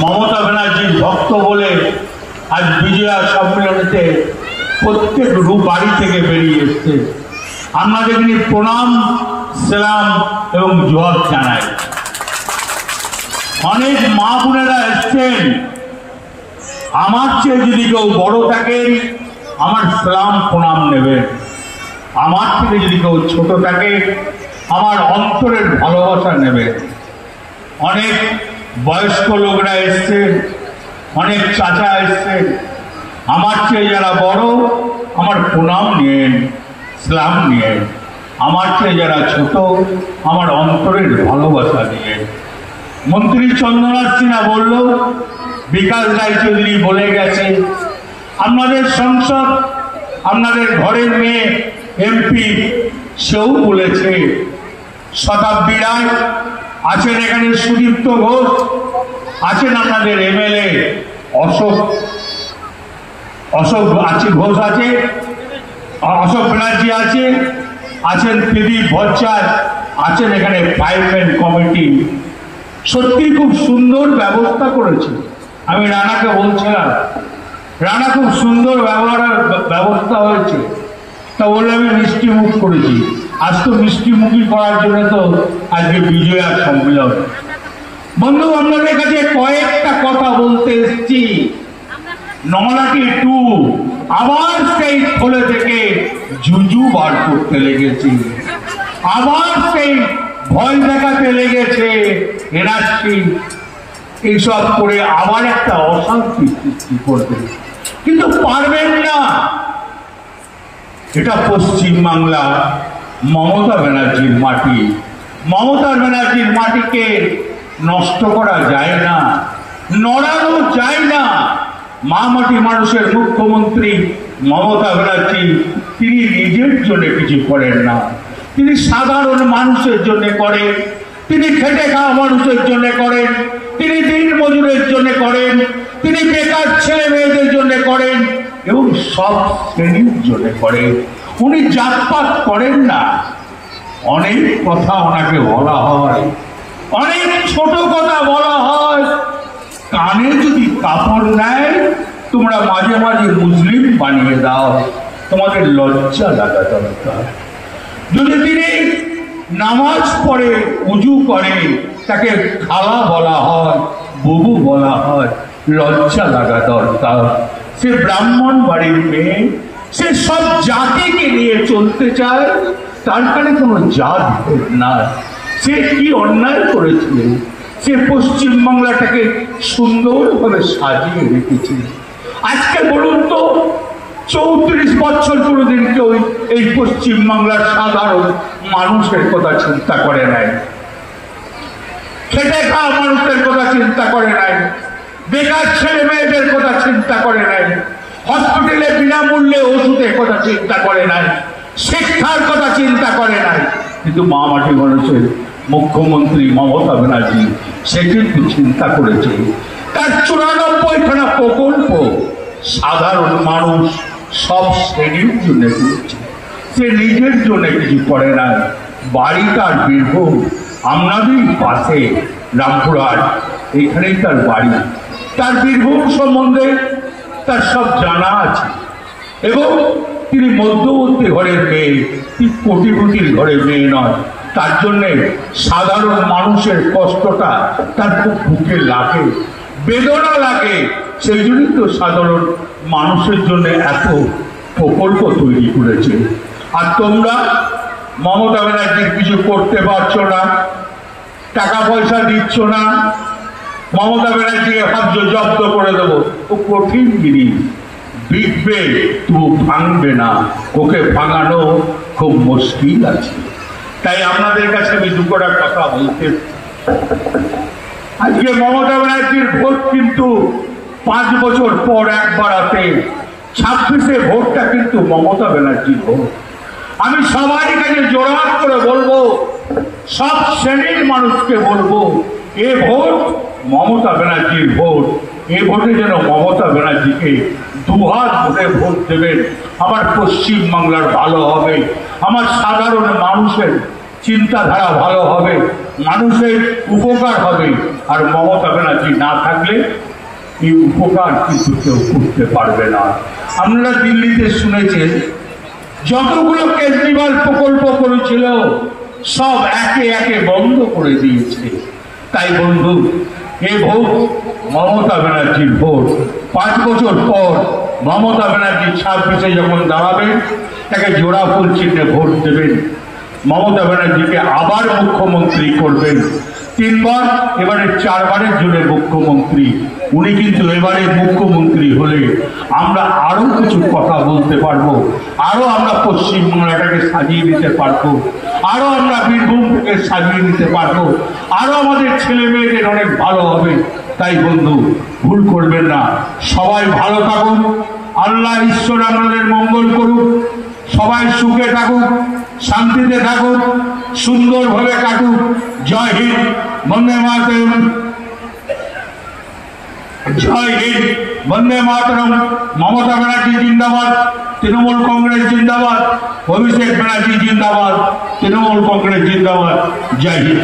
মমতা ব্যানার্জির ভক্ত বলে আজ বিজয়া সম্মেলনীতে প্রত্যেক বাড়ি থেকে বেরিয়ে এসছে। আমরা দেখি প্রণাম, সালাম এবং জবাব জানাই। অনেক মা বোনেরা এসছেন, আমার চেয়ে যদি কেউ বড় থাকেন আমার সালাম প্রণাম নেবেন, আমার থেকে যদি কেউ ছোট থাকে আমার অন্তরের ভালোবাসা নেবেন। অনেক বয়স্ক লোকরা এসছেন, অনেক চাচা এসছেন, আমার চেয়ে যারা বড় আমার প্রণাম নিয়েন, সালাম নিয়েন। আমার চেয়ে যারা ছোট আমার অন্তরের ভালোবাসা নিয়েন। মন্ত্রী চন্দ্রনাথ সিনহা বলল, বিকাশ রায়চৌধুরী বলে গেছে, আপনাদের সংসদ আপনাদের ঘরের মেয়ে এমপি সেও বলেছে। শতাব্দী রায় আছেন, এখানে সুদীপ্ত ঘোষ আছেন, আপনাদের এমএলএ অশোক ঘোষ আছে, অশোক ব্যানার্জি আছে, আছেন প্রদীপ ভট্টাচার্য আছেন, এখানে পাইপলাইন কমিটি। সত্যি খুব সুন্দর ব্যবস্থা করেছে। আমি রানাকে বলছিলাম, রানা খুব সুন্দর ব্যবস্থা হয়েছে। তা বলে আমি মিষ্টি মুখ করেছি। আজ তো মিষ্টি মুখী করার জন্য তো আজকে বিজয়া সম্মেলন। বন্ধু, আপনাদের কাছে কয়েকটা কথা বলতে এসেছি। নলাটি 2 আবার সেই খোলে থেকে জুজু বার করতে লেগেছে, আবার সেই ভয় দেখাতে লেগেছে, এনআরসি এইসব করে আবার একটা অশান্তি সৃষ্টি করবে, কিন্তু পারবেন না। এটা পশ্চিমবাংলা, মমতা ব্যানার্জির মাটি। মমতা ব্যানার্জির মাটিকে নষ্ট করা যায় না, নড়ানো যায় না। মা মাটি মানুষের মুখ্যমন্ত্রী মমতা ব্যানার্জি, তিনি নিজের জন্য কিছু করেন না, তিনি সাধারণ মানুষের জন্য করেন, তিনি খেটে খাওয়া মানুষের জন্য করেন, তিনি দিন মজুরের জন্য করেন, তিনি বেকার ছেলে মেয়েদের জন্য করেন এবং সব শ্রেণীর জন্য করেন। উনি জাতপাত করেন না। অনেক কথা ওনাকে বলা হয়, অনেক ছোট কথা বলা হয়। কানে যদি কাপড় নেয় তোমরা মাঝে মাঝে মুসলিম বানিয়ে দাও, তোমাদের লজ্জা লাগা দরকার। যদি তিনি নামাজ পড়ে উজু করে তাকে খালা বলা হয়, বুবু বলা হয়, লজ্জা লাগা দরকার। সে ব্রাহ্মণ বাড়ির মেয়ে, সে সব জাতিকে নিয়ে চলতে চায়, তার কানে কোনো জাত না। সে কি অন্যায় করেছিল? সে পশ্চিমবাংলাটাকে সুন্দরভাবে সাজিয়ে রেখেছে। আজকে বলুন তো, 34 বছর কোনোদিন কেউ এই পশ্চিমবাংলার সাধারণ মানুষের কথা চিন্তা করে নাই, খেটে খাওয়া মানুষের কথা চিন্তা করে নাই, বেকার ছেলে মেয়েদের কথা চিন্তা করে নাই, হসপিটালে বিনামূল্যে ওষুধের কথা চিন্তা করে নাই, শিক্ষার কথা চিন্তা করে নাই। কিন্তু মা মাটি মানুষের মুখ্যমন্ত্রী মমতা ব্যানার্জি সে কিন্তু চিন্তা করেছে। তার 94খানা প্রকল্প সাধারণ মানুষ সব শ্রেণীর জন্য করেছে, সে নিজের জন্য কিছু করে না। বাড়িটার বীরভূম আপনাদের পাশে রামপুরহাট, এখানেই তার বাড়ি। তার বীরভূম সম্বন্ধে তার সব জানা আছে এবং তিনি মধ্যবর্তী ঘরের মেয়ে, তিনি কোটিপতির ঘরের মেয়ে নয়। তার জন্যে সাধারণ মানুষের কষ্টটা তার খুব বুকে লাগে, বেদনা লাগে। সেই জন্যই তো সাধারণ মানুষের জন্য এত প্রকল্প তৈরি করেছে। আর তোমরা মমতা ব্যানার্জির কিছু করতে পারছো না, টাকা পয়সা দিচ্ছ না। মমতা ব্যানার্জিকে ভাবছো জব্দ করে দেবো, ও কঠিন জিনিস, বিকবে তবু ভাঙবে না, ওকে ভাঙানো খুব মুশকিল আছে। তাই আপনাদের কাছে আমি দুটোটা কথা বলতে, আজকে মমতা ব্যানার্জির ভোট কিন্তু 5 বছর পর একবার আসে। 26-এ ভোটটা কিন্তু মমতা ব্যানার্জির ভোট। আমি সবার কাছে জোরাত করে বলবো, সব শ্রেণীর মানুষকে বলবো, এ ভোট মমতা ব্যানার্জির ভোট। এ ভোটে যেন মমতা ব্যানার্জিকে দুহাত ভরে ভোট দেবেন। আমার পশ্চিমবাংলার ভালো হবে, আমার সাধারণ মানুষের চিন্তাধারা ভালো হবে, মানুষের উপকার হবে। আর মমতা ব্যানার্জি না থাকলে এই উপকার কিন্তু কেউ করতে পারবে না। আপনারা দিল্লিতে শুনেছেন যতগুলো কেজরিওয়াল প্রকল্প করেছিল সব একে একে বন্ধ করে দিয়েছে। তাই বন্ধু, এই ভোট মমতা ব্যানার্জির ভোট। 5 বছর পর মমতা ব্যানার্জি 26-এ যখন দাঁড়াবেন, তাকে জোড়া ফুল চিহ্নে ভোট দেবেন। মমতা ব্যানার্জিকে আবার মুখ্যমন্ত্রী করবেন। 3 বার, এবারে 4 বারের জন্য মুখ্যমন্ত্রী। উনি কিন্তু এবারে মুখ্যমন্ত্রী হলে আমরা আরো কিছু কথা বলতে পারবো, আরো আমরা পশ্চিমবাংলাটাকে সাজিয়ে নিতে পারবো, আরো আমরা বীরভূমকে সাজিয়ে নিতে পারবো, আরো আমাদের ছেলে মেয়েদের অনেক ভালো হবে। তাই বন্ধু, ভুল করবেন না। সবাই ভালো থাকুন, আল্লাহ ঈশ্বর আপনাদের মঙ্গল করুক। সবাই সুখে থাকুক, শান্তিতে থাকুক, সুন্দরভাবে কাটুক। জয় হিন্দ, বন্দে মাতরম। জয় হিন্দ, বন্দে মাতরম। মমতা ব্যানার্জি জিন্দাবাদ, তৃণমূল কংগ্রেস জিন্দাবাদ, অভিষেক ব্যানার্জি জিন্দাবাদ, তৃণমূল কংগ্রেস জিন্দাবাদ। জয় হিন্দ।